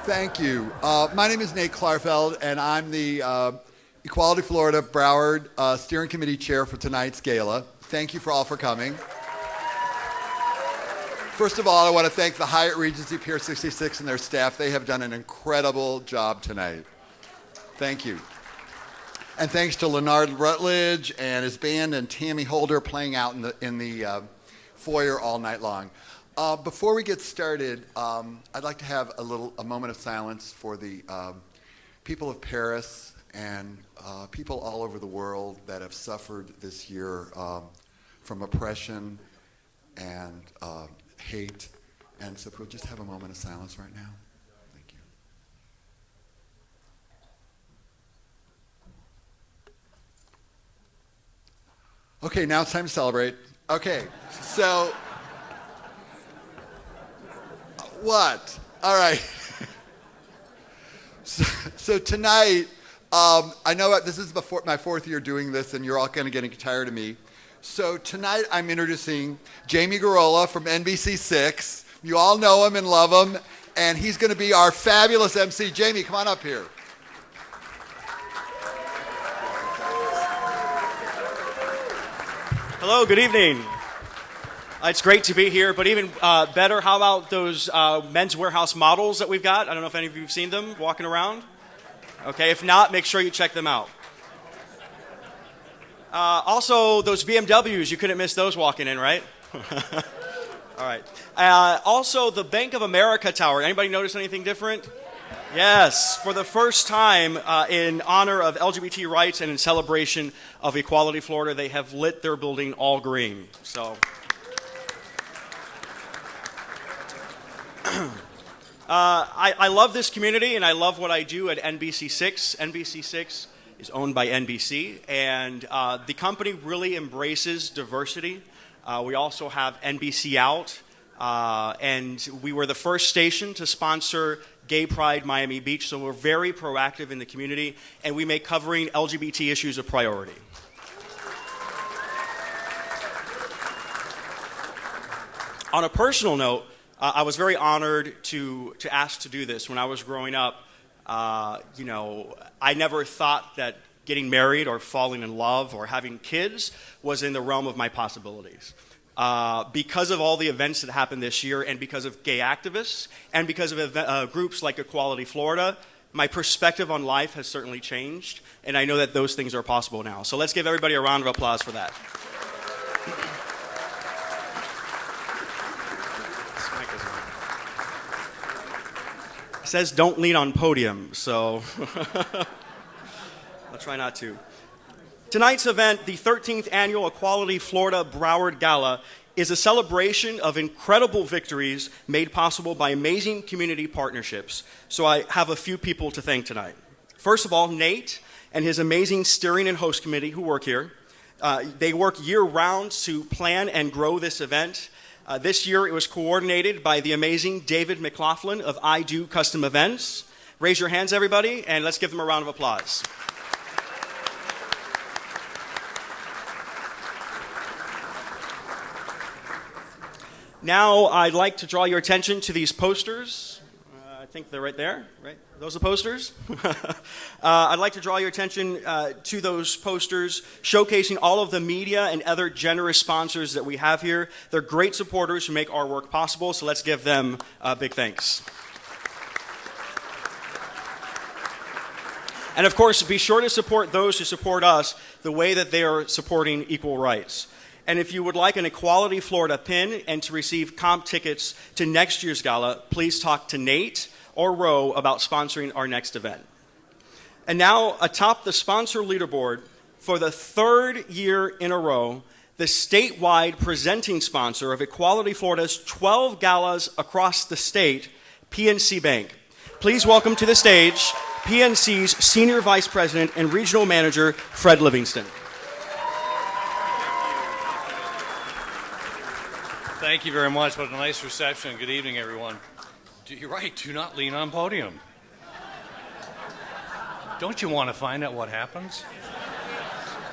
Thank you. My name is Nate Klarfeld, and I'm the Equality Florida Broward Steering Committee Chair for tonight's gala. Thank you all for coming. First of all, I want to thank the Hyatt Regency Pier 66 and their staff. They have done an incredible job tonight. Thank you. And thanks to Leonard Rutledge and his band and Tammy Holder playing out in the foyer all night long. Before we get started, I'd like to have a moment of silence for the people of Paris and people all over the world that have suffered this year from oppression and hate. And so if we'll just have a moment of silence right now. Thank you. Okay, now it's time to celebrate. Okay, so... What? All right. So tonight, I know this is my fourth year doing this, and you're all kind of getting tired of me. So tonight, I'm introducing Jamie Garola from NBC6. You all know him and love him, and he's going to be our fabulous MC. Jamie, come on up here. Hello, good evening. It's great to be here, but even better, how about those Men's Warehouse models that we've got? I don't know if any of you have seen them walking around. Okay, if not, make sure you check them out. Also, those BMWs, you couldn't miss those walking in, right? All right. Also, the Bank of America Tower. Anybody notice anything different? Yes, for the first time in honor of LGBT rights and in celebration of Equality Florida, they have lit their building all green. So... I love this community, and I love what I do at NBC6. NBC6 is owned by NBC, and the company really embraces diversity. We also have NBC Out, and we were the first station to sponsor Gay Pride Miami Beach, so we're very proactive in the community, and we make covering LGBT issues a priority. On a personal note, I was very honored to ask to do this. When I was growing up, I never thought that getting married or falling in love or having kids was in the realm of my possibilities. Because of all the events that happened this year and because of gay activists and because of groups like Equality Florida, my perspective on life has certainly changed, and I know that those things are possible now. So let's give everybody a round of applause for that. It says don't lean on podium, so I'll try not to. Tonight's event, the 13th Annual Equality Florida Broward Gala, is a celebration of incredible victories made possible by amazing community partnerships. So I have a few people to thank tonight. First of all, Nate and his amazing steering and host committee who work here. They work year-round to plan and grow this event. This year, it was coordinated by the amazing David McLaughlin of I Do Custom Events. Raise your hands, everybody, and let's give them a round of applause. Now, I'd like to draw your attention to these posters. I think they're right there, right? Those are posters? I'd like to draw your attention to those posters showcasing all of the media and other generous sponsors that we have here. They're great supporters who make our work possible, so let's give them a big thanks. And of course, be sure to support those who support us the way that they are supporting equal rights. And if you would like an Equality Florida pin and to receive comp tickets to next year's gala, please talk to Nate or Ro about sponsoring our next event. And now, atop the sponsor leaderboard, for the third year in a row, the statewide presenting sponsor of Equality Florida's 12 galas across the state, PNC Bank. Please welcome to the stage PNC's Senior Vice President and Regional Manager, Fred Livingston. Thank you very much. What a nice reception. Good evening, everyone. You're right. Do not lean on podium. Don't you want to find out what happens?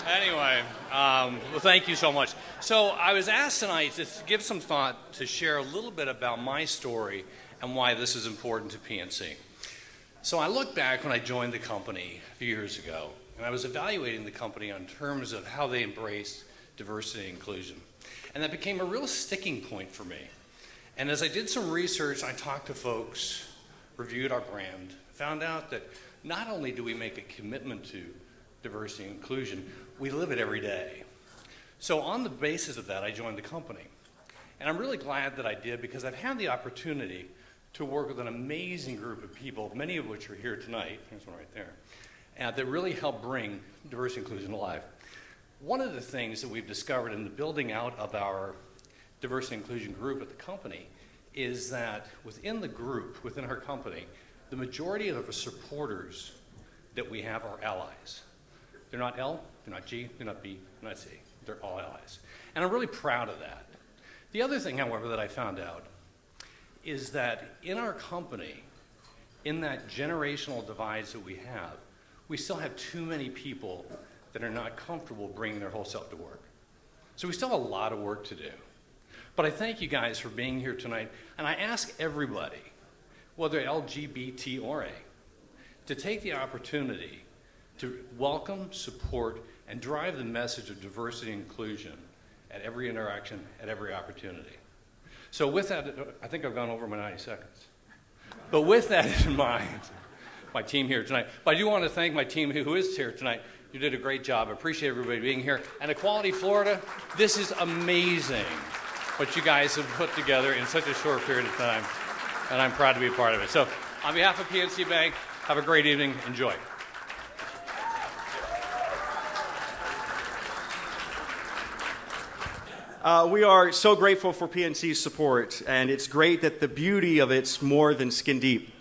Anyway, well, thank you so much. So I was asked tonight to give some thought to share a little bit about my story and why this is important to PNC. So I look back when I joined the company a few years ago, and I was evaluating the company on terms of how they embraced diversity and inclusion. And that became a real sticking point for me. And as I did some research, I talked to folks, reviewed our brand, found out that not only do we make a commitment to diversity and inclusion, we live it every day. So on the basis of that, I joined the company. And I'm really glad that I did, because I've had the opportunity to work with an amazing group of people, many of which are here tonight, there's one right there, that really help bring diversity and inclusion alive. One of the things that we've discovered in the building out of our diversity and inclusion group at the company is that within the group, within our company, the majority of the supporters that we have are allies. They're not L, they're not G, they're not B, they're not C. They're all allies. And I'm really proud of that. The other thing, however, that I found out is that in our company, in that generational divides that we still have too many people that are not comfortable bringing their whole self to work. So we still have a lot of work to do. But I thank you guys for being here tonight, and I ask everybody, whether LGBT or A, to take the opportunity to welcome, support, and drive the message of diversity and inclusion at every interaction, at every opportunity. So with that, I think I've gone over my 90 seconds. But with that in mind, my team here tonight, but I do want to thank my team who is here tonight. You did a great job. I appreciate everybody being here. And Equality Florida, this is amazing what you guys have put together in such a short period of time. And I'm proud to be a part of it. So on behalf of PNC Bank, have a great evening. Enjoy. We are so grateful for PNC's support, and it's great that the beauty of it's more than skin deep.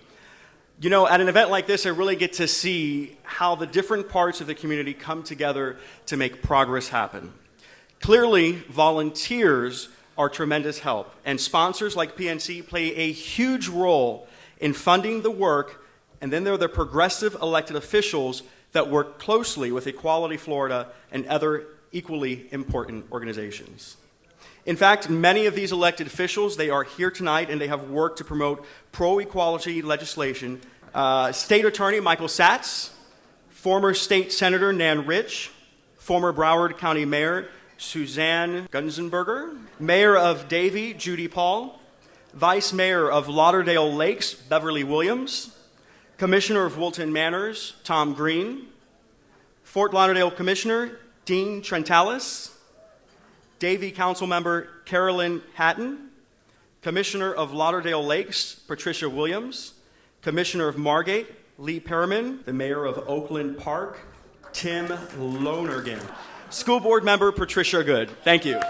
You know, at an event like this, I really get to see how the different parts of the community come together to make progress happen. Clearly, volunteers are tremendous help, and sponsors like PNC play a huge role in funding the work, and then there are the progressive elected officials that work closely with Equality Florida and other equally important organizations. In fact, many of these elected officials, they are here tonight and they have worked to promote pro-equality legislation. State Attorney Michael Satz, former State Senator Nan Rich, former Broward County Mayor Suzanne Gunzenberger, Mayor of Davie Judy Paul, Vice Mayor of Lauderdale Lakes Beverly Williams, Commissioner of Wilton Manors Tom Green, Fort Lauderdale Commissioner Dean Trentalis, Davie Councilmember Carolyn Hatton, Commissioner of Lauderdale Lakes Patricia Williams, Commissioner of Margate Lee Perriman, the Mayor of Oakland Park Tim Lonergan, School Board Member Patricia Good. Thank you.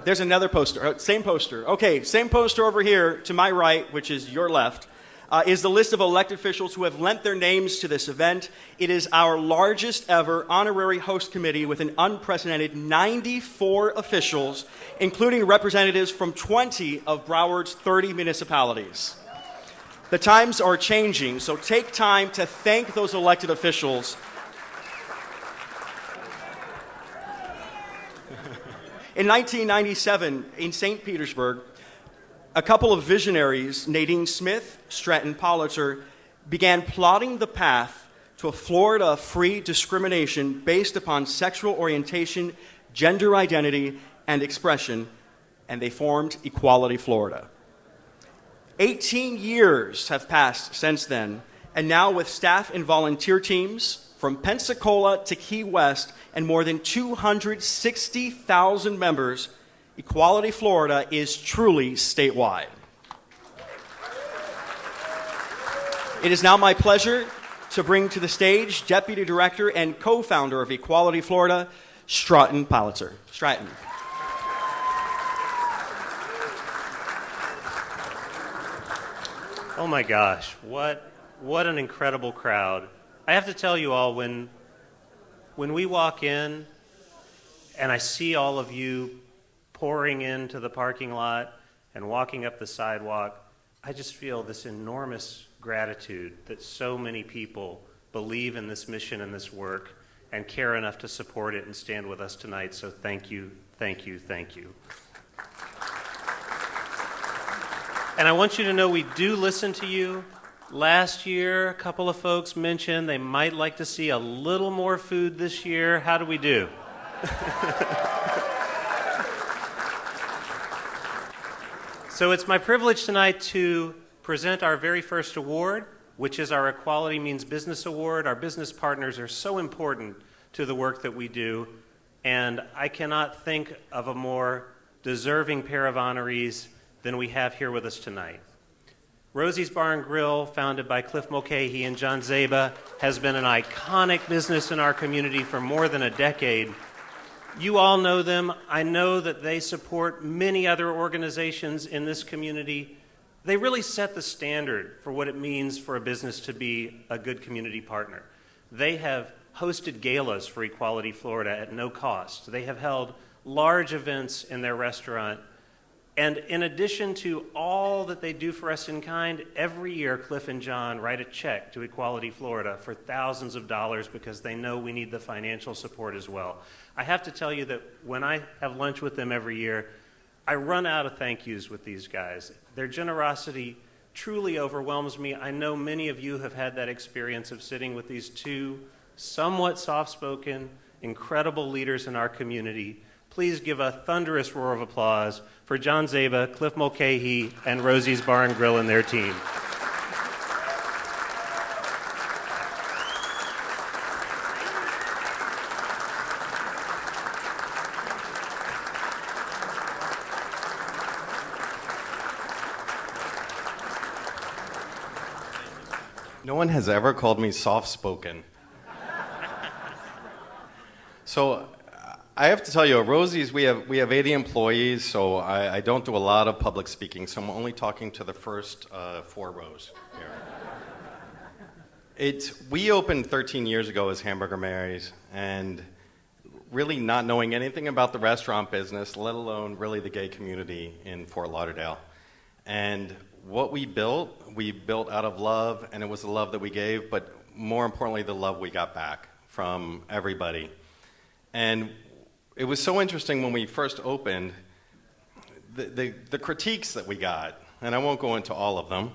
There's another poster, same poster. Okay, same poster over here to my right, which is your left, is the list of elected officials who have lent their names to this event. It is our largest ever honorary host committee with an unprecedented 94 officials, including representatives from 20 of Broward's 30 municipalities. The times are changing, so take time to thank those elected officials. In 1997, in St. Petersburg, a couple of visionaries, Nadine Smith, Stratton Politzer, began plotting the path to a Florida-free discrimination based upon sexual orientation, gender identity, and expression, and they formed Equality Florida. 18 years have passed since then, and now with staff and volunteer teams from Pensacola to Key West and more than 260,000 members, Equality Florida is truly statewide. It is now my pleasure to bring to the stage Deputy Director and co-founder of Equality Florida, Stratton Politzer. Stratton. Oh my gosh, what an incredible crowd. I have to tell you all, when we walk in and I see all of you pouring into the parking lot and walking up the sidewalk, I just feel this enormous gratitude that so many people believe in this mission and this work and care enough to support it and stand with us tonight. So thank you, thank you, thank you. And I want you to know we do listen to you. Last year, a couple of folks mentioned they might like to see a little more food this year. How do we do? So it's my privilege tonight to present our very first award, which is our Equality Means Business Award. Our business partners are so important to the work that we do, and I cannot think of a more deserving pair of honorees than we have here with us tonight. Rosie's Bar and Grill, founded by Cliff Mulcahy and John Zabel, has been an iconic business in our community for more than a decade. You all know them. I know that they support many other organizations in this community. They really set the standard for what it means for a business to be a good community partner. They have hosted galas for Equality Florida at no cost. They have held large events in their restaurant. And in addition to all that they do for us in kind, every year Cliff and John write a check to Equality Florida for thousands of dollars because they know we need the financial support as well. I have to tell you that when I have lunch with them every year, I run out of thank yous with these guys. Their generosity truly overwhelms me. I know many of you have had that experience of sitting with these two somewhat soft-spoken, incredible leaders in our community. Please give a thunderous roar of applause for John Zabel, Cliff Mulcahy, and Rosie's Bar and Grill and their team. No one has ever called me soft-spoken. So I have to tell you, at Rosie's, we have 80 employees, so I don't do a lot of public speaking, so I'm only talking to the first 4 rows here. We opened 13 years ago as Hamburger Mary's, and really not knowing anything about the restaurant business, let alone really the gay community in Fort Lauderdale. And what we built out of love, and it was the love that we gave, but more importantly, the love we got back from everybody. And it was so interesting when we first opened, the critiques that we got, and I won't go into all of them.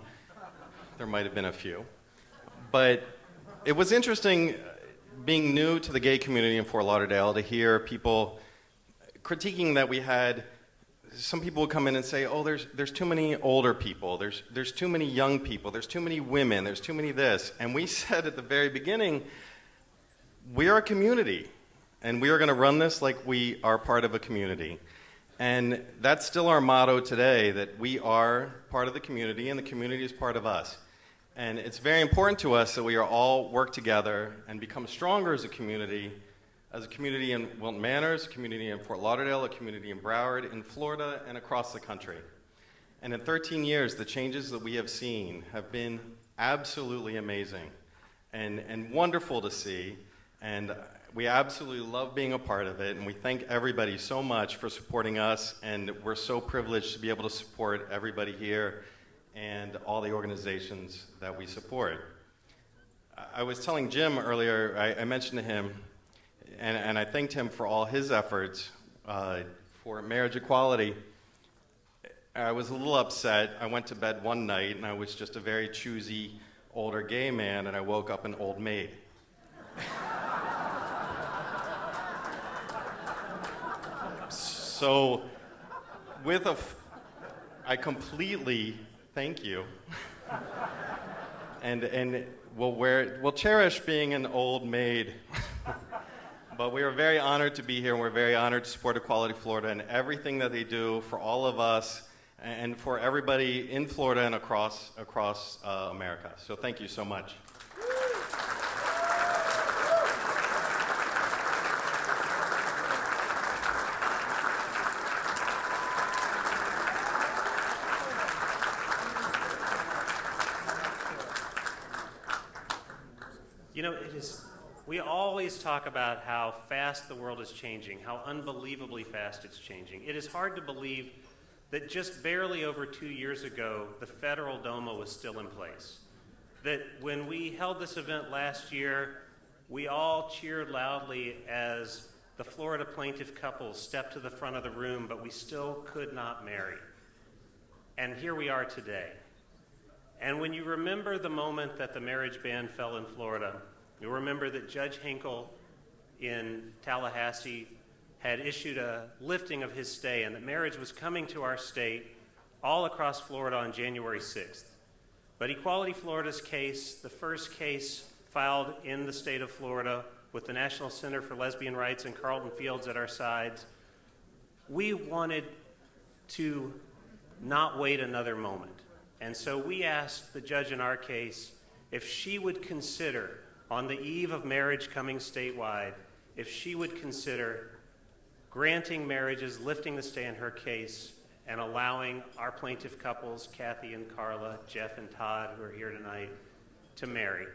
There might have been a few. But it was interesting being new to the gay community in Fort Lauderdale to hear people critiquing that we had. Some people would come in and say, oh, there's too many older people, there's too many young people, there's too many women, there's too many this. And we said at the very beginning, we are a community. And we are going to run this like we are part of a community. And that's still our motto today, that we are part of the community and the community is part of us. And it's very important to us that we are all work together and become stronger as a community in Wilton Manors, a community in Fort Lauderdale, a community in Broward, in Florida, and across the country. And in 13 years, the changes that we have seen have been absolutely amazing and wonderful to see. And we absolutely love being a part of it, and we thank everybody so much for supporting us, and we're so privileged to be able to support everybody here and all the organizations that we support. I was telling Jim earlier, I mentioned to him, and I thanked him for all his efforts for marriage equality. I was a little upset. I went to bed one night, and I was just a very choosy older gay man, and I woke up an old maid. So, I completely thank you, and we'll cherish being an old maid. But we are very honored to be here, and we're very honored to support Equality Florida and everything that they do for all of us and for everybody in Florida and across America. So thank you so much. You know, we always talk about how fast the world is changing, how unbelievably fast it's changing. It is hard to believe that just barely over 2 years ago, the federal DOMA was still in place. That when we held this event last year, we all cheered loudly as the Florida plaintiff couples stepped to the front of the room, but we still could not marry. And here we are today. And when you remember the moment that the marriage ban fell in Florida, you'll remember that Judge Hinkle in Tallahassee had issued a lifting of his stay, and that marriage was coming to our state all across Florida on January 6th. But Equality Florida's case, the first case filed in the state of Florida with the National Center for Lesbian Rights and Carlton Fields at our sides, we wanted to not wait another moment. And so we asked the judge in our case if she would consider, on the eve of marriage coming statewide, if she would consider granting marriages, lifting the stay in her case, and allowing our plaintiff couples, Kathy and Carla, Jeff and Todd, who are here tonight, to marry.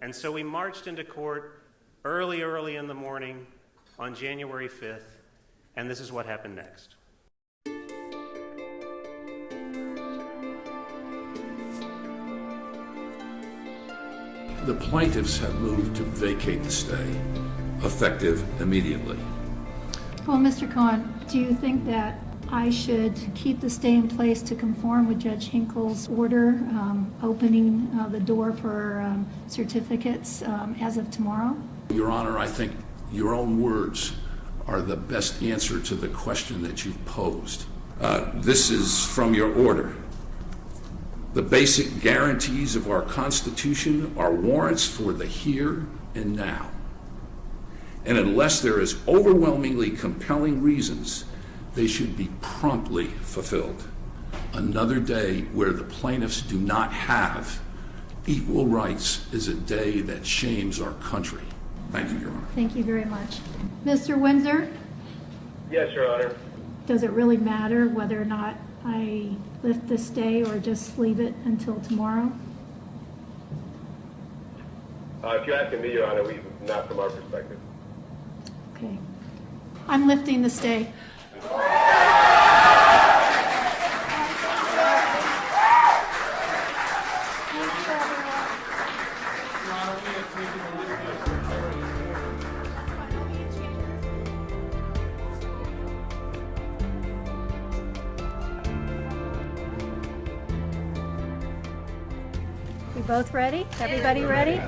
And so we marched into court early in the morning on January 5th, and this is what happened next. The plaintiffs have moved to vacate the stay, effective immediately. Well, Mr. Cohen, do you think that I should keep the stay in place to conform with Judge Hinkle's order opening the door for certificates as of tomorrow? Your Honor, I think your own words are the best answer to the question that you've posed. This is from your order. The basic guarantees of our Constitution are warrants for the here and now. And unless there is overwhelmingly compelling reasons, they should be promptly fulfilled. Another day where the plaintiffs do not have equal rights is a day that shames our country. Thank you, Your Honor. Thank you very much. Mr. Windsor? Yes, Your Honor. Does it really matter whether or not I lift the stay or just leave it until tomorrow? If you're asking me, Your Honor, not from our perspective. Okay. I'm lifting the stay. We both ready? Everybody ready?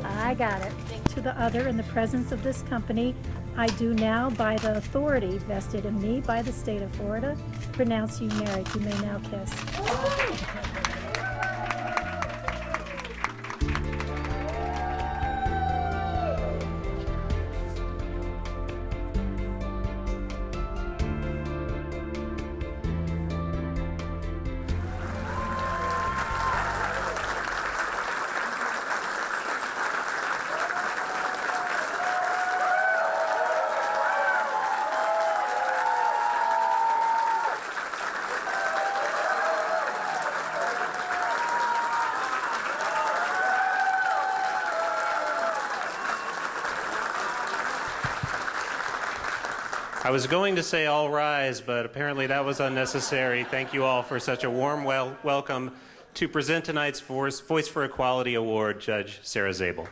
I got it. To the other, in the presence of this company, I do now, by the authority vested in me by the state of Florida, pronounce you married. You may now kiss. I was going to say all rise, but apparently that was unnecessary. Thank you all for such a warm welcome. To present tonight's Voice for Equality Award, Judge Sarah Zabel.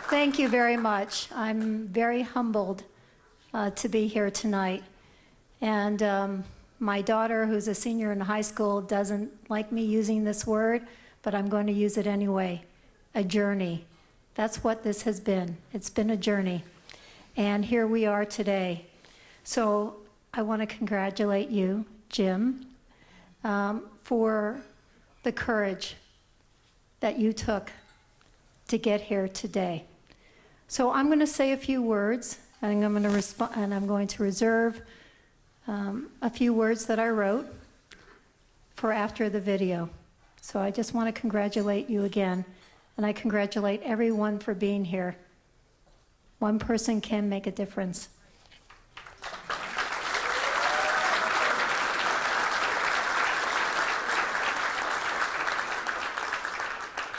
Thank you very much. I'm very humbled to be here tonight. And my daughter, who's a senior in high school, doesn't like me using this word, but I'm going to use it anyway. A journey. That's what this has been. It's been a journey. And here we are today. So I want to congratulate you, Jim, for the courage that you took to get here today. So I'm going to say a few words, and I'm going to reserve a few words that I wrote for after the video. So I just want to congratulate you again, and I congratulate everyone for being here. One person can make a difference.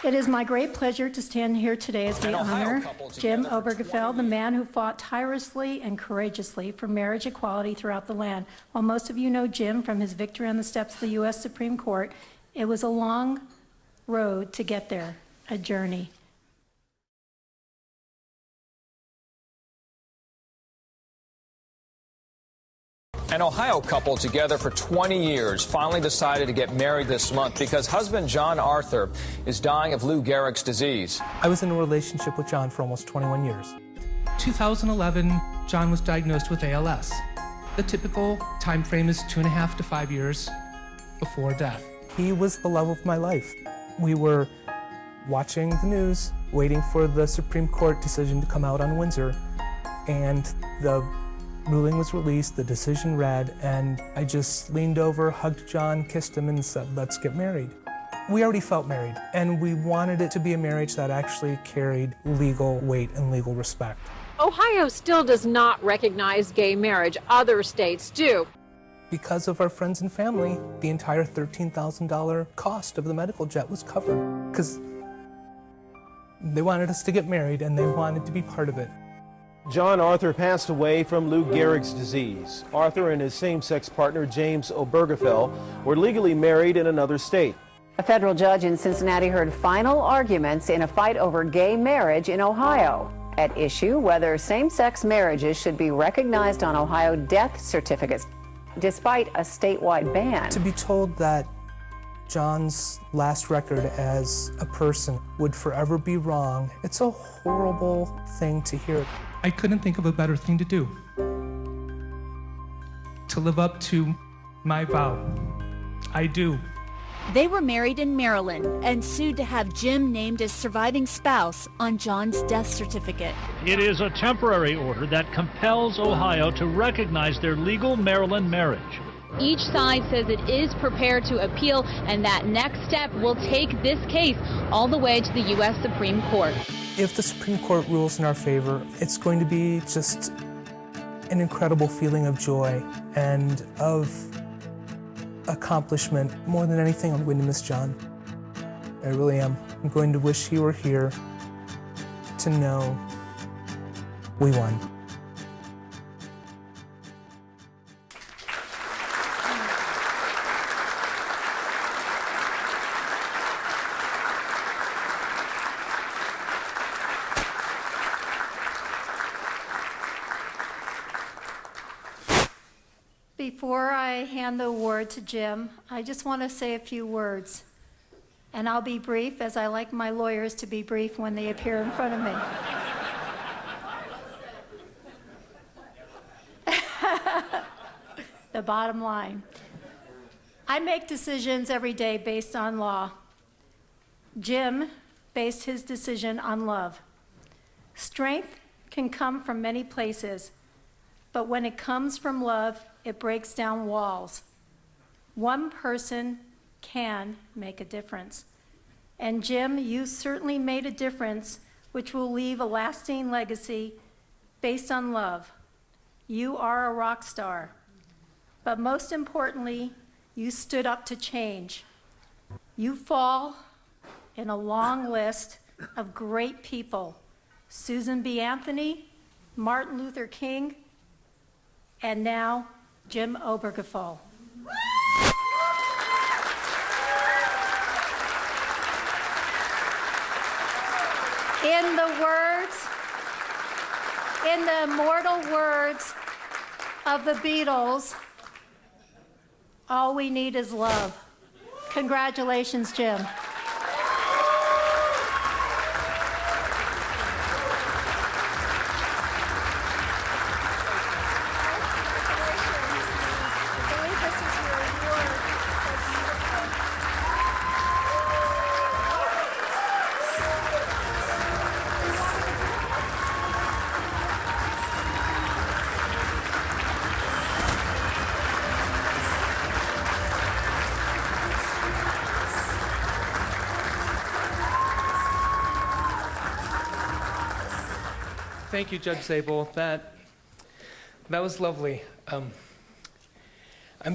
It is my great pleasure to stand here today as we honor Jim Obergefell, the man who fought tirelessly and courageously for marriage equality throughout the land. While most of you know Jim from his victory on the steps of the U.S. Supreme Court, it was a long road to get there, a journey. An Ohio couple together for 20 years finally decided to get married this month because husband John Arthur is dying of Lou Gehrig's disease. I was in a relationship with John for almost 21 years. 2011, John was diagnosed with ALS. The typical time frame is 2.5 to 5 years before death. He was the love of my life. We were watching the news, waiting for the Supreme Court decision to come out on Windsor, and the ruling was released, the decision read, and I just leaned over, hugged John, kissed him, and said, let's get married. We already felt married, and we wanted it to be a marriage that actually carried legal weight and legal respect. Ohio still does not recognize gay marriage. Other states do. Because of our friends and family, the entire $13,000 cost of the medical jet was covered, because they wanted us to get married and they wanted to be part of it. John Arthur passed away from Lou Gehrig's disease. Arthur and his same-sex partner, James Obergefell, were legally married in another state. A federal judge in Cincinnati heard final arguments in a fight over gay marriage in Ohio. At issue, whether same-sex marriages should be recognized on Ohio death certificates, despite a statewide ban. To be told that John's last record as a person would forever be wrong, it's a horrible thing to hear. I couldn't think of a better thing to do. To live up to my vow. I do. They were married in Maryland and sued to have Jim named as surviving spouse on John's death certificate. It is a temporary order that compels Ohio to recognize their legal Maryland marriage. Each side says it is prepared to appeal, and that next step will take this case all the way to the U.S. Supreme Court. If the Supreme Court rules in our favor, it's going to be just an incredible feeling of joy and of accomplishment. More than anything, I'm going to miss John. I really am. I'm going to wish he were here to know we won. Before I hand the award to Jim, I just want to say a few words. And I'll be brief, as I like my lawyers to be brief when they appear in front of me. The bottom line. I make decisions every day based on law. Jim based his decision on love. Strength can come from many places, but when it comes from love, it breaks down walls. One person can make a difference. And Jim, you certainly made a difference, which will leave a lasting legacy based on love. You are a rock star. But most importantly, you stood up to change. You fall in a long list of great people: Susan B. Anthony, Martin Luther King, and now Jim Obergefell. In the immortal words of the Beatles, all we need is love. Congratulations, Jim. Thank you, Judge Zabel. That was lovely. I'm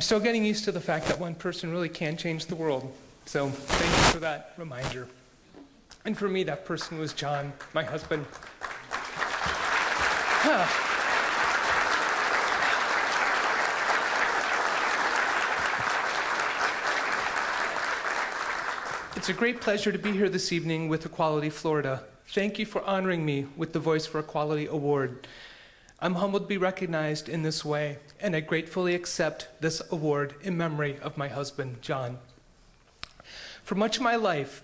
still getting used to the fact that one person really can change the world. So thank you for that reminder. And for me, that person was John, my husband. It's a great pleasure to be here this evening with Equality Florida. Thank you for honoring me with the Voice for Equality Award. I'm humbled to be recognized in this way, and I gratefully accept this award in memory of my husband, John. For much of my life,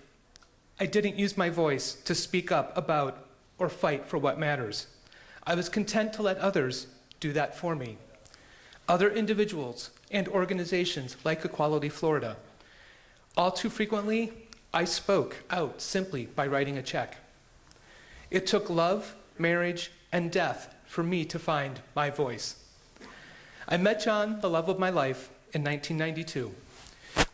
I didn't use my voice to speak up about or fight for what matters. I was content to let others do that for me. Other individuals and organizations like Equality Florida. All too frequently, I spoke out simply by writing a check. It took love, marriage, and death for me to find my voice. I met John, the love of my life, in 1992.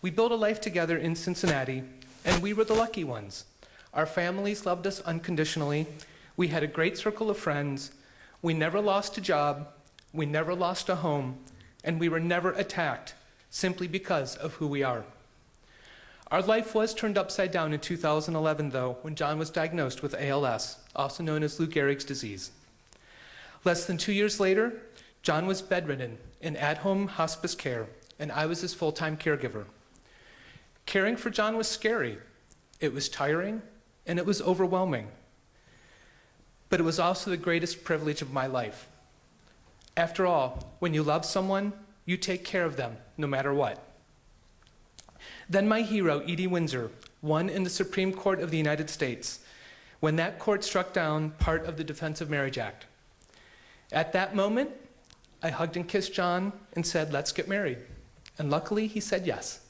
We built a life together in Cincinnati, and we were the lucky ones. Our families loved us unconditionally. We had a great circle of friends. We never lost a job. We never lost a home. And we were never attacked simply because of who we are. Our life was turned upside down in 2011, though, when John was diagnosed with ALS, also known as Lou Gehrig's disease. Less than 2 years later, John was bedridden in at-home hospice care, and I was his full-time caregiver. Caring for John was scary. It was tiring, and it was overwhelming. But it was also the greatest privilege of my life. After all, when you love someone, you take care of them, no matter what. Then my hero, Edie Windsor, won in the Supreme Court of the United States when that court struck down part of the Defense of Marriage Act. At that moment, I hugged and kissed John and said, "Let's get married." And luckily, he said yes.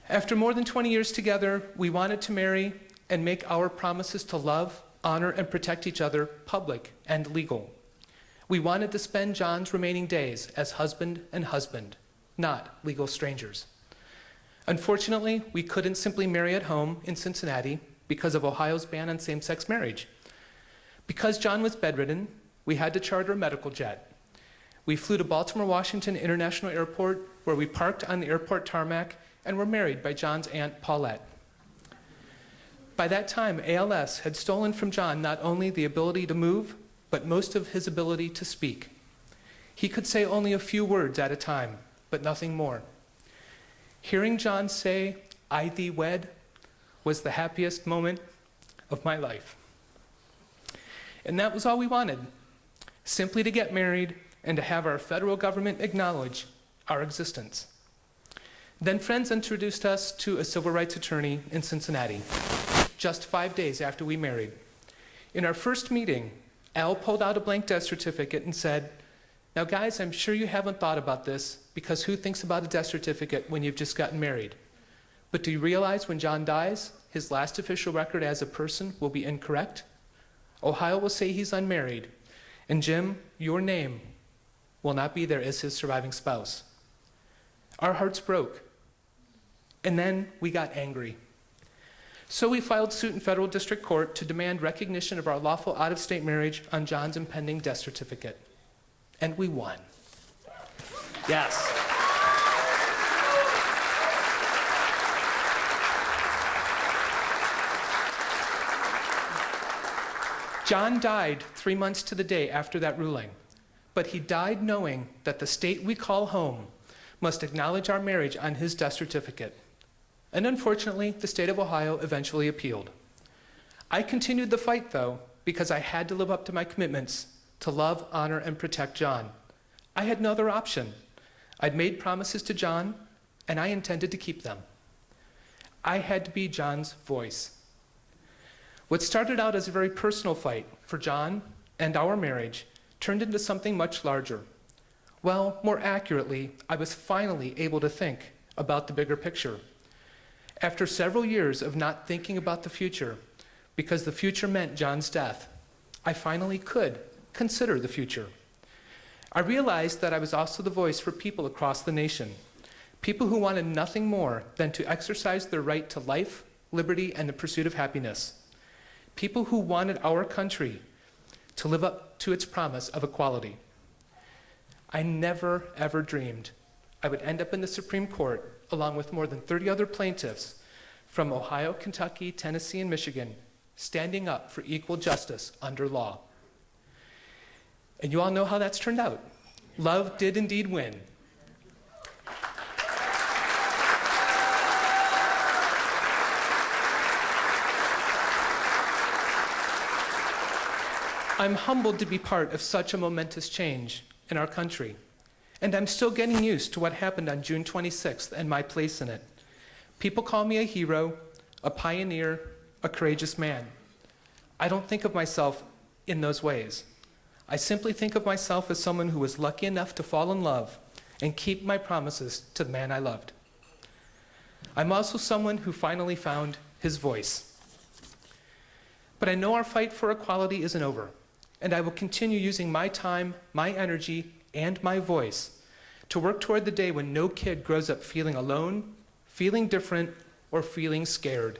After more than 20 years together, we wanted to marry and make our promises to love, honor, and protect each other public and legal. We wanted to spend John's remaining days as husband and husband, not legal strangers. Unfortunately, we couldn't simply marry at home in Cincinnati because of Ohio's ban on same-sex marriage. Because John was bedridden, we had to charter a medical jet. We flew to Baltimore Washington International Airport, where we parked on the airport tarmac and were married by John's aunt, Paulette. By that time, ALS had stolen from John not only the ability to move, but most of his ability to speak. He could say only a few words at a time, but nothing more. Hearing John say, "I thee wed," was the happiest moment of my life. And that was all we wanted, simply to get married and to have our federal government acknowledge our existence. Then friends introduced us to a civil rights attorney in Cincinnati, just 5 days after we married. In our first meeting, Al pulled out a blank death certificate and said, "Now guys, I'm sure you haven't thought about this, because who thinks about a death certificate when you've just gotten married? But do you realize when John dies, his last official record as a person will be incorrect? Ohio will say he's unmarried, and Jim, your name will not be there as his surviving spouse." Our hearts broke, and then we got angry. So we filed suit in federal district court to demand recognition of our lawful out-of-state marriage on John's impending death certificate. And we won. Yes. John died 3 months to the day after that ruling, but he died knowing that the state we call home must acknowledge our marriage on his death certificate. And unfortunately, the state of Ohio eventually appealed. I continued the fight, though, because I had to live up to my commitments to love, honor, and protect John. I had no other option. I'd made promises to John, and I intended to keep them. I had to be John's voice. What started out as a very personal fight for John and our marriage turned into something much larger. Well, more accurately, I was finally able to think about the bigger picture. After several years of not thinking about the future, because the future meant John's death, I finally could consider the future. I realized that I was also the voice for people across the nation, people who wanted nothing more than to exercise their right to life, liberty, and the pursuit of happiness. People who wanted our country to live up to its promise of equality. I never, ever dreamed I would end up in the Supreme Court along with more than 30 other plaintiffs from Ohio, Kentucky, Tennessee, and Michigan, standing up for equal justice under law. And you all know how that's turned out. Love did indeed win. I'm humbled to be part of such a momentous change in our country, and I'm still getting used to what happened on June 26th and my place in it. People call me a hero, a pioneer, a courageous man. I don't think of myself in those ways. I simply think of myself as someone who was lucky enough to fall in love and keep my promises to the man I loved. I'm also someone who finally found his voice. But I know our fight for equality isn't over, and I will continue using my time, my energy, and my voice to work toward the day when no kid grows up feeling alone, feeling different, or feeling scared.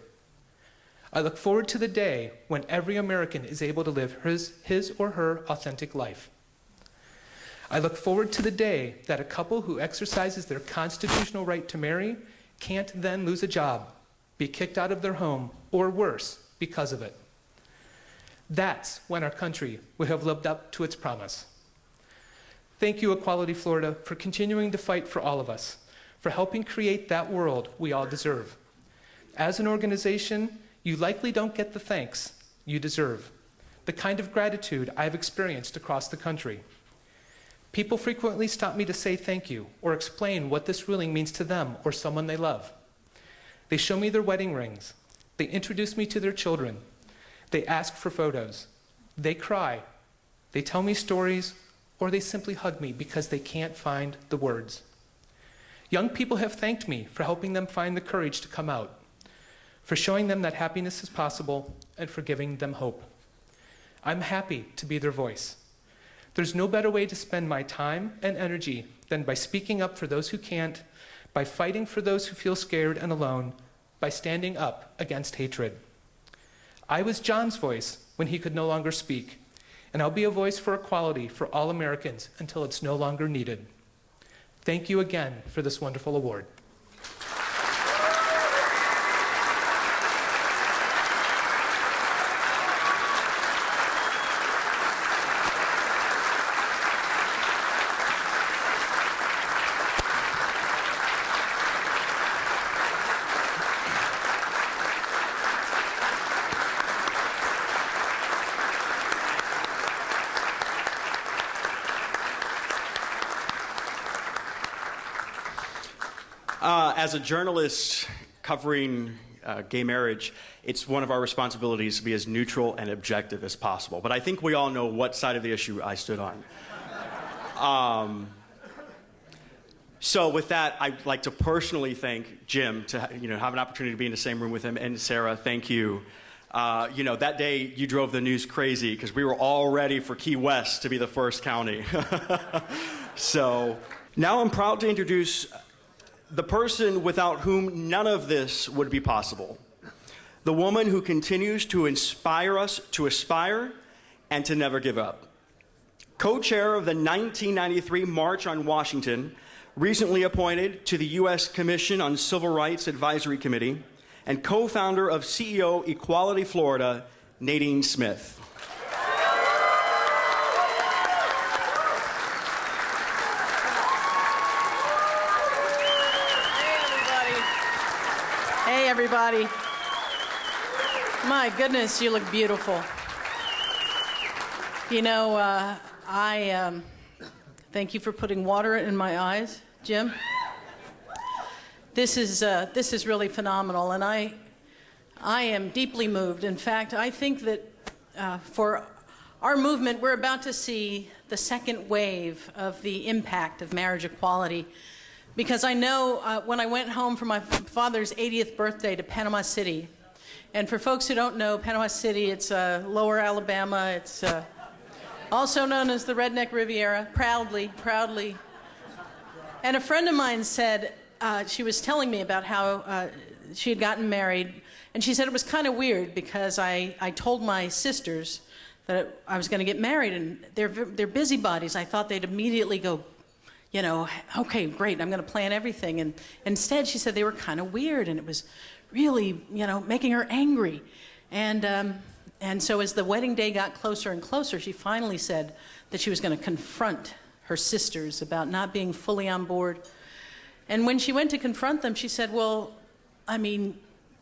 I look forward to the day when every American is able to live his or her authentic life. I look forward to the day that a couple who exercises their constitutional right to marry can't then lose a job, be kicked out of their home, or worse, because of it. That's when our country will have lived up to its promise. Thank you, Equality Florida, for continuing to fight for all of us, for helping create that world we all deserve. As an organization, you likely don't get the thanks you deserve, the kind of gratitude I've experienced across the country. People frequently stop me to say thank you or explain what this ruling means to them or someone they love. They show me their wedding rings. They introduce me to their children. They ask for photos. They cry. They tell me stories, or they simply hug me because they can't find the words. Young people have thanked me for helping them find the courage to come out, for showing them that happiness is possible, and for giving them hope. I'm happy to be their voice. There's no better way to spend my time and energy than by speaking up for those who can't, by fighting for those who feel scared and alone, by standing up against hatred. I was John's voice when he could no longer speak, and I'll be a voice for equality for all Americans until it's no longer needed. Thank you again for this wonderful award. As a journalist covering gay marriage, it's one of our responsibilities to be as neutral and objective as possible. But I think we all know what side of the issue I stood on. So with that, I'd like to personally thank Jim to have an opportunity to be in the same room with him, and Sarah, thank you. That day you drove the news crazy because we were all ready for Key West to be the first county. So now I'm proud to introduce the person without whom none of this would be possible. The woman who continues to inspire us to aspire and to never give up. Co-chair of the 1993 March on Washington, recently appointed to the U.S. Commission on Civil Rights Advisory Committee, and co-founder of CEO Equality Florida, Nadine Smith. Hey, everybody. My goodness, you look beautiful. I thank you for putting water in my eyes, Jim. This is really phenomenal, and I am deeply moved. In fact, I think that for our movement, we're about to see the second wave of the impact of marriage equality. Because I know when I went home for my father's 80th birthday to Panama City, and for folks who don't know, Panama City, it's lower Alabama, it's also known as the Redneck Riviera, proudly. And a friend of mine said, she was telling me about how she had gotten married, and she said it was kind of weird because I told my sisters that I was going to get married, and they're busybodies. I thought they'd immediately go, okay, great, I'm going to plan everything. And instead, she said they were kind of weird, and it was really, making her angry. And so as the wedding day got closer and closer, she finally said that she was going to confront her sisters about not being fully on board. And when she went to confront them, she said, well,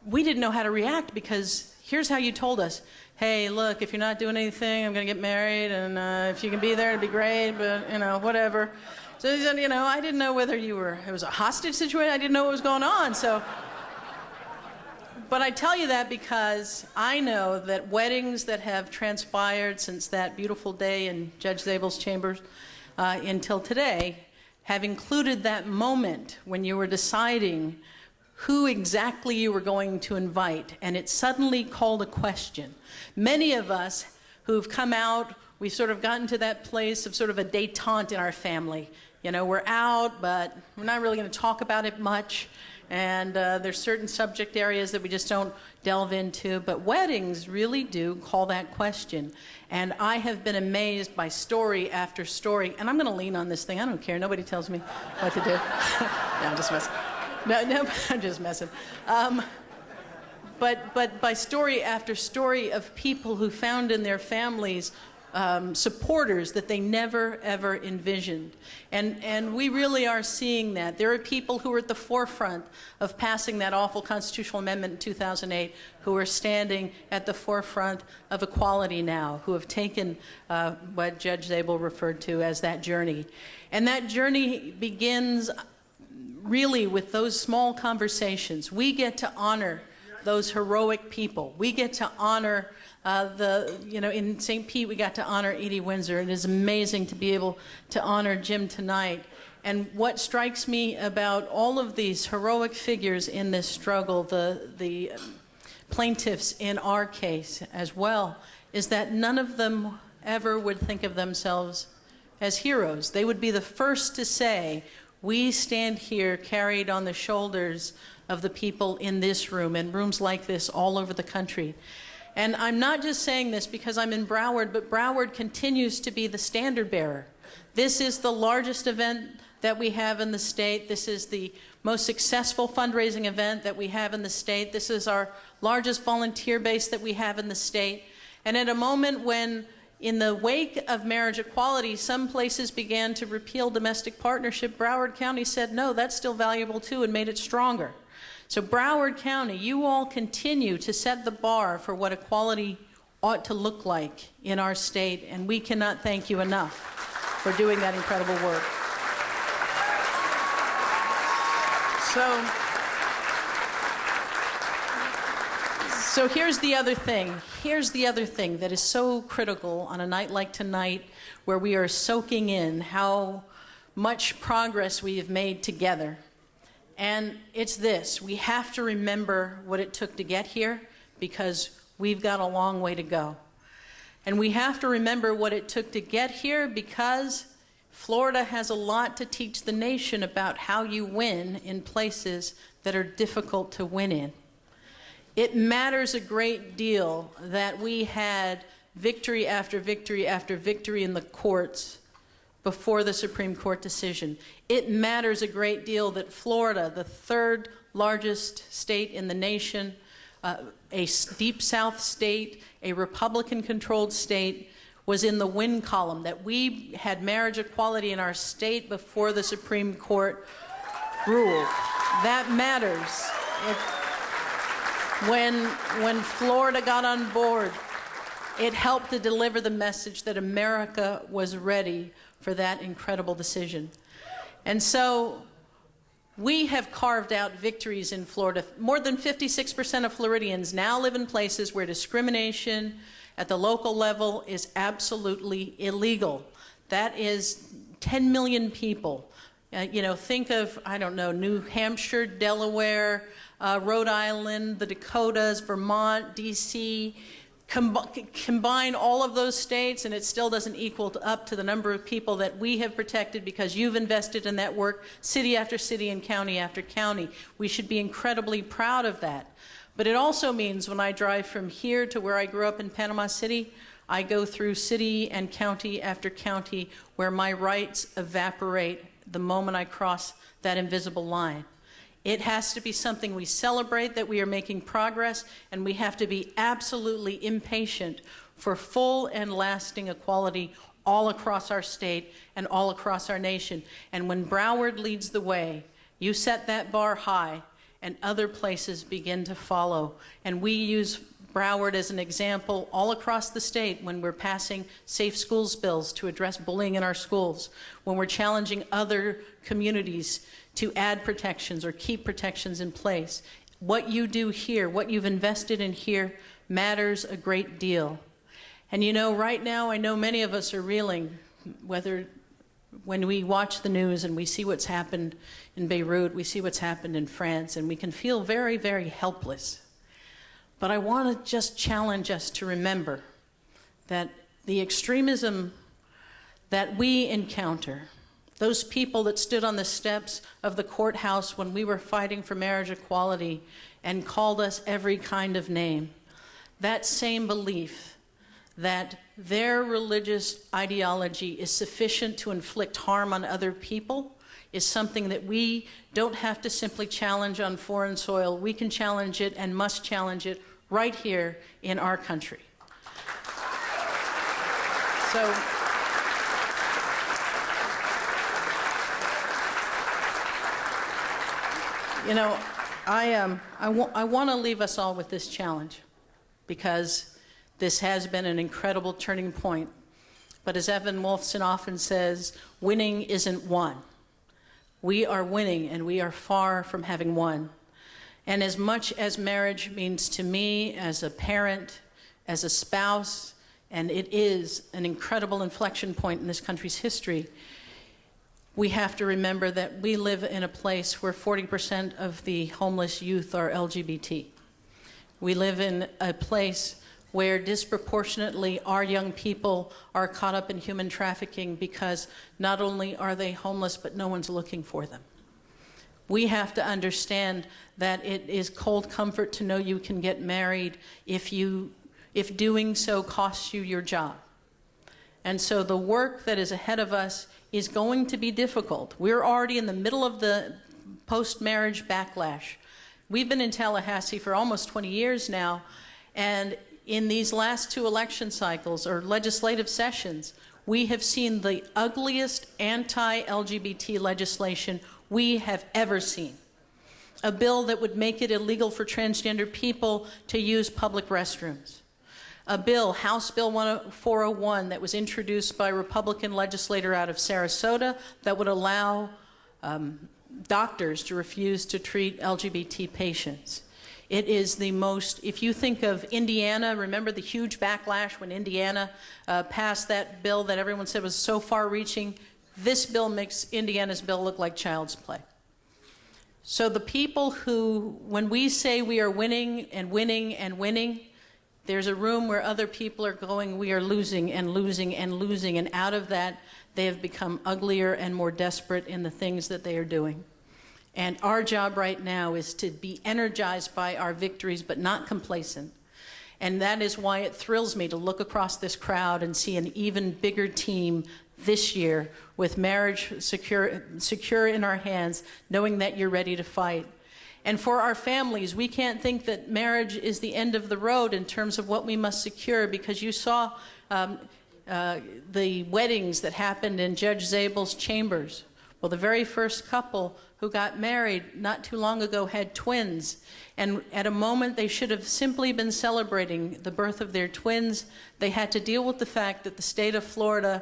we didn't know how to react because here's how you told us. Hey, look, if you're not doing anything, I'm going to get married, and if you can be there, it'd be great, but, whatever. So he said, I didn't know whether it was a hostage situation. I didn't know what was going on, so. But I tell you that because I know that weddings that have transpired since that beautiful day in Judge Zabel's chambers until today have included that moment when you were deciding who exactly you were going to invite, and it suddenly called a question. Many of us who've come out, we've sort of gotten to that place of sort of a détente in our family. We're out, but we're not really going to talk about it much, and there's certain subject areas that we just don't delve into, but weddings really do call that question. And I have been amazed by story after story, and I'm going to lean on this thing. I don't care. Nobody tells me what to do. No, I'm just messing. No, I'm just messing. But by story after story of people who found in their families supporters that they never, ever envisioned. And we really are seeing that. There are people who are at the forefront of passing that awful constitutional amendment in 2008 who are standing at the forefront of equality now, who have taken what Judge Zabel referred to as that journey. And that journey begins really with those small conversations. We get to honor those heroic people. We get to honor in St. Pete, we got to honor Edie Windsor. It is amazing to be able to honor Jim tonight. And what strikes me about all of these heroic figures in this struggle, the plaintiffs in our case as well, is that none of them ever would think of themselves as heroes. They would be the first to say, we stand here carried on the shoulders of the people in this room and rooms like this all over the country. And I'm not just saying this because I'm in Broward, but Broward continues to be the standard bearer. This is the largest event that we have in the state. This is the most successful fundraising event that we have in the state. This is our largest volunteer base that we have in the state. And at a moment when, in the wake of marriage equality, some places began to repeal domestic partnership, Broward County said, no, that's still valuable too, and made it stronger. So Broward County, you all continue to set the bar for what equality ought to look like in our state, and we cannot thank you enough for doing that incredible work. So here's the other thing. Here's the other thing that is so critical on a night like tonight, where we are soaking in how much progress we have made together. And it's this: we have to remember what it took to get here, because we've got a long way to go. And we have to remember what it took to get here, because Florida has a lot to teach the nation about how you win in places that are difficult to win in. It matters a great deal that we had victory after victory after victory in the courts before the Supreme Court decision. It matters a great deal that Florida, the third largest state in the nation, a deep South state, a Republican-controlled state, was in the win column, that we had marriage equality in our state before the Supreme Court ruled. That matters. When Florida got on board, it helped to deliver the message that America was ready for that incredible decision. And so we have carved out victories in Florida. More than 56% of Floridians now live in places where discrimination at the local level is absolutely illegal. That is 10 million people. Think of, I don't know, New Hampshire, Delaware, Rhode Island, the Dakotas, Vermont, D.C., combine all of those states, and it still doesn't equal up to the number of people that we have protected because you've invested in that work, city after city and county after county. We should be incredibly proud of that. But it also means when I drive from here to where I grew up in Panama City, I go through city and county after county where my rights evaporate the moment I cross that invisible line. It has to be something we celebrate, that we are making progress, and we have to be absolutely impatient for full and lasting equality all across our state and all across our nation. And when Broward leads the way, you set that bar high, and other places begin to follow. And we use Broward as an example all across the state when we're passing safe schools bills to address bullying in our schools, when we're challenging other communities to add protections or keep protections in place. What you do here, what you've invested in here, matters a great deal. And you know, right now, I know many of us are reeling, whether when we watch the news and we see what's happened in Beirut, we see what's happened in France, and we can feel very, very helpless. But I want to just challenge us to remember that the extremism that we encounter, those people that stood on the steps of the courthouse when we were fighting for marriage equality and called us every kind of name, that same belief that their religious ideology is sufficient to inflict harm on other people is something that we don't have to simply challenge on foreign soil. We can challenge it and must challenge it right here in our country. So, you know, I want to leave us all with this challenge, because this has been an incredible turning point. But as Evan Wolfson often says, winning isn't won. We are winning, and we are far from having won. And as much as marriage means to me as a parent, as a spouse, and it is an incredible inflection point in this country's history, we have to remember that we live in a place where 40% of the homeless youth are LGBT. We live in a place where disproportionately our young people are caught up in human trafficking because not only are they homeless, but no one's looking for them. We have to understand that it is cold comfort to know you can get married if doing so costs you your job. And so the work that is ahead of us is going to be difficult. We're already in the middle of the post-marriage backlash. We've been in Tallahassee for almost 20 years now, and in these last 2 election cycles or legislative sessions, we have seen the ugliest anti-LGBT legislation we have ever seen. A bill that would make it illegal for transgender people to use public restrooms. A bill, House Bill 401, that was introduced by a Republican legislator out of Sarasota that would allow doctors to refuse to treat LGBT patients. It is the most, if you think of Indiana, remember the huge backlash when Indiana passed that bill that everyone said was so far-reaching? This bill makes Indiana's bill look like child's play. So the people who, when we say we are winning and winning and winning, there's a room where other people are going, we are losing and losing and losing, and out of that, they have become uglier and more desperate in the things that they are doing. And our job right now is to be energized by our victories, but not complacent. And that is why it thrills me to look across this crowd and see an even bigger team this year with marriage secure in our hands, knowing that you're ready to fight. And for our families, we can't think that marriage is the end of the road in terms of what we must secure, because you saw the weddings that happened in Judge Zabel's chambers. Well, the very first couple who got married not too long ago had twins. And at a moment they should have simply been celebrating the birth of their twins, they had to deal with the fact that the state of Florida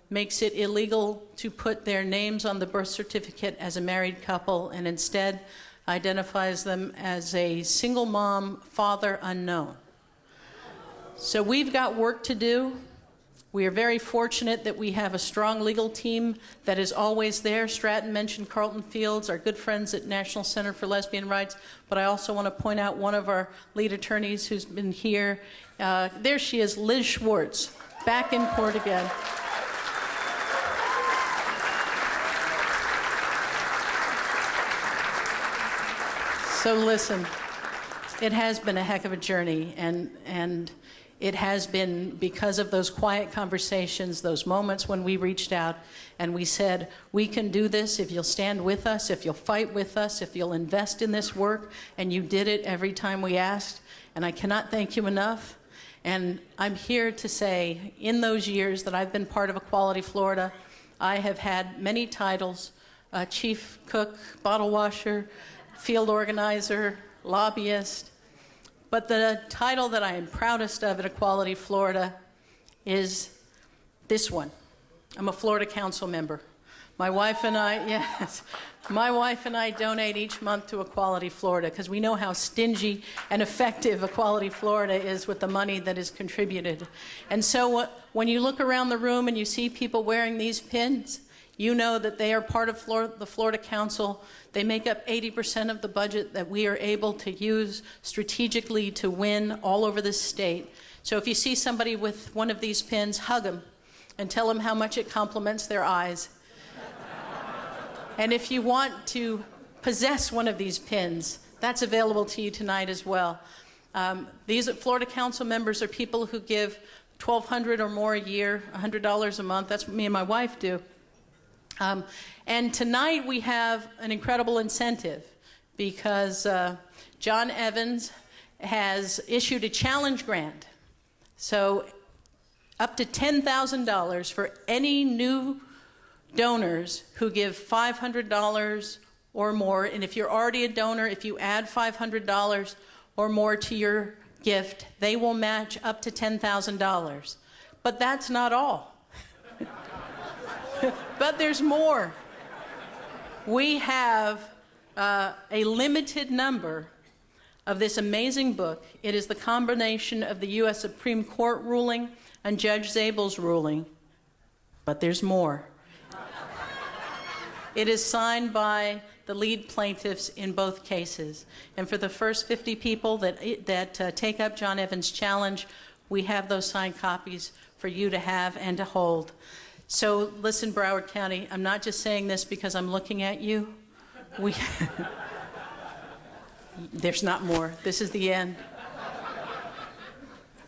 makes it illegal to put their names on the birth certificate as a married couple, and instead identifies them as a single mom, father unknown. So we've got work to do. We are very fortunate that we have a strong legal team that is always there. Stratton mentioned Carlton Fields, our good friends at National Center for Lesbian Rights, but I also want to point out one of our lead attorneys who's been here. There she is, Liz Schwartz, back in court again. So listen, it has been a heck of a journey, and It has been because of those quiet conversations, those moments when we reached out and we said, we can do this if you'll stand with us, if you'll fight with us, if you'll invest in this work, and you did it every time we asked. And I cannot thank you enough. And I'm here to say, in those years that I've been part of Equality Florida, I have had many titles: chief cook, bottle washer, field organizer, lobbyist. But the title that I am proudest of at Equality Florida is this one. I'm a Florida Council member. My wife and I donate each month to Equality Florida because we know how stingy and effective Equality Florida is with the money that is contributed. And so when you look around the room and you see people wearing these pins, you know that they are part of the Florida Council. They make up 80% of the budget that we are able to use strategically to win all over this state. So if you see somebody with one of these pins, hug them and tell them how much it compliments their eyes. And if you want to possess one of these pins, that's available to you tonight as well. These Florida Council members are people who give $1,200 or more a year, $100 a month. That's what me and my wife do. And tonight we have an incredible incentive because John Evans has issued a challenge grant. So up to $10,000 for any new donors who give $500 or more. And if you're already a donor, if you add $500 or more to your gift, they will match up to $10,000. But that's not all. But there's more. We have a limited number of this amazing book. It is the combination of the U.S. Supreme Court ruling and Judge Zabel's ruling. But there's more. It is signed by the lead plaintiffs in both cases. And for the first 50 people that take up John Evans' challenge, we have those signed copies for you to have and to hold. So listen, Broward County, I'm not just saying this because I'm looking at you. There's not more. This is the end.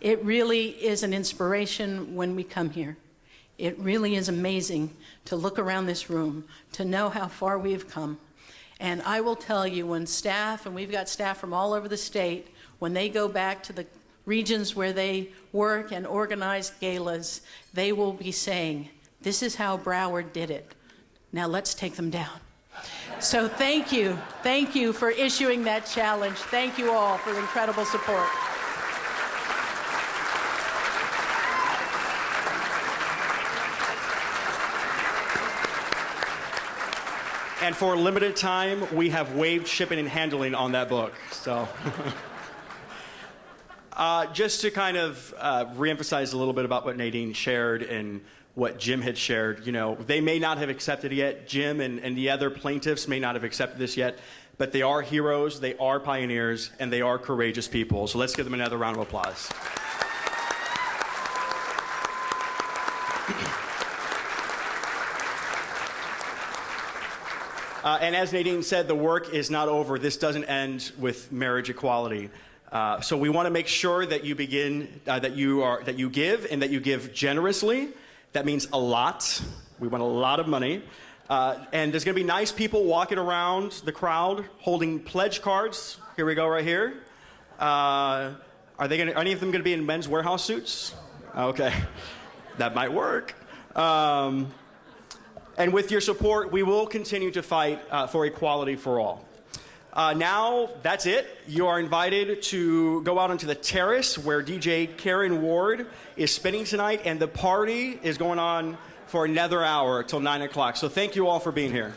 It really is an inspiration when we come here. It really is amazing to look around this room, to know how far we've come. And I will tell you, when staff, and we've got staff from all over the state, when they go back to the regions where they work and organize galas, they will be saying, this is how Broward did it. Now let's take them down. So thank you. Thank you for issuing that challenge. Thank you all for the incredible support. And for a limited time, we have waived shipping and handling on that book. So, just to kind of reemphasize a little bit about what Nadine shared and what Jim had shared, you know, they may not have accepted it yet. Jim and the other plaintiffs may not have accepted this yet, but they are heroes, they are pioneers, and they are courageous people. So let's give them another round of applause. And as Nadine said, the work is not over. This doesn't end with marriage equality. So we want to make sure that you begin, that you give, and that you give generously. That means a lot. We want a lot of money. And there's going to be nice people walking around the crowd holding pledge cards. Here we go, right here. Are any of them going to be in Men's Warehouse suits? Okay, that might work. And with your support, we will continue to fight for equality for all. Now, that's it. You are invited to go out onto the terrace where DJ Karen Ward is spinning tonight, and the party is going on for another hour till 9 o'clock. So thank you all for being here.